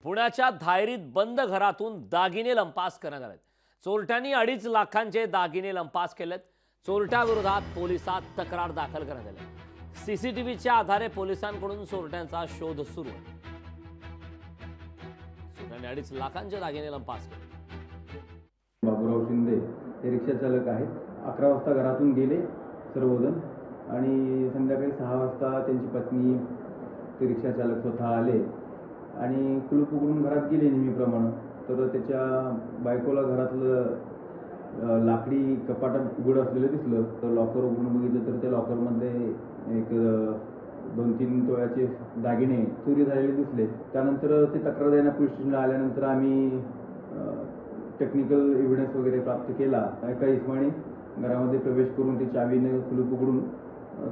पुण्याच्या धायरीत बंद घरातून दागिने लंपास करण्यात आलेत। चोरट्यांनी 2.5 लाखांचे दागिने लंपास केलेत। चोरट्याविरोधात पोलिसात तक्रार दाखल करण्यात आली आहे। सीसीटीव्हीच्या आधारे पोलिसांकडून चोरट्यांचा शोध सुरू आहे। चोरट्यांनी 2.5 लाखांचे दागिने लंपास केले। बाबूराव शिंदे हे रिक्षा चालक आहेत। 11 वाजता घरातून गेले सर्वजण आणि संध्याकाळी 6 वाजता त्यांची पत्नी ते रिक्षा चालक स्वतः आले आणि कुलूप उघडून घरात गेले नेहमीप्रमाणे। तर त्याच्या बायकोला घरातलं लाकडी कपाटात उघड असलेलं दिसलं। तर लॉकर उघडून बघितलं तर त्या लॉकरमध्ये एक 2-3 तोळ्याचे दागिने चोरी झालेले दिसले। त्यानंतर ते तक्रार द्यायला पोलीस स्टेशनला आल्यानंतर आम्ही टेक्निकल एव्हिडन्स वगैरे प्राप्त केला। एका इसमाने घरामध्ये प्रवेश करून ती चावीने कुलूप उघडून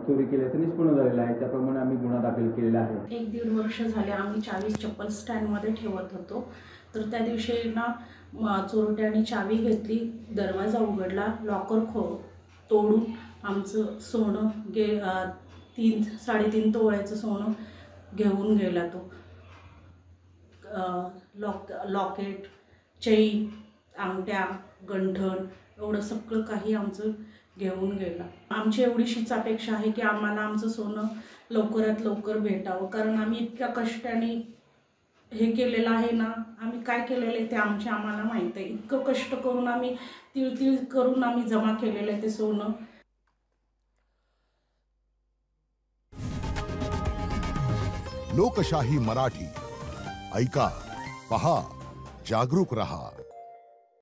चोरी केल्याचं निष्पन्न झालेलं आहे। त्याप्रमाणे आम्ही गुन्हा दाखल केलेला आहे। 1-1.5 वर्ष झाले आम्ही चावी चप्पल स्टँडमध्ये ठेवत होतो। तर त्या दिवशी ना चोरट्याने चावी घेतली, दरवाजा उघडला, लॉकर तोडून आमचं सोनं 3-3.5 तोळ्याचं सोनं घेऊन गेला। तो लॉकेट, चेन, अंगठ्या, गंठण एवढं सगळं काही आमचं घेऊन गेला। आमची एवढीशीच अपेक्षा आहे की आम्हाला आमचं सोनं लवकरात लवकर भेटावं, कारण आम्ही इतक्या कष्टाने हे केलेलं आहे ना। आम्ही काय केलेलं आहे ते आम्हाला माहीत आहे। इतकं कष्ट करून आम्ही तिळ करून आम्ही जमा केलेलं आहे ते सोनं। लोकशाही मराठी ऐका, पहा, जागरूक रहा।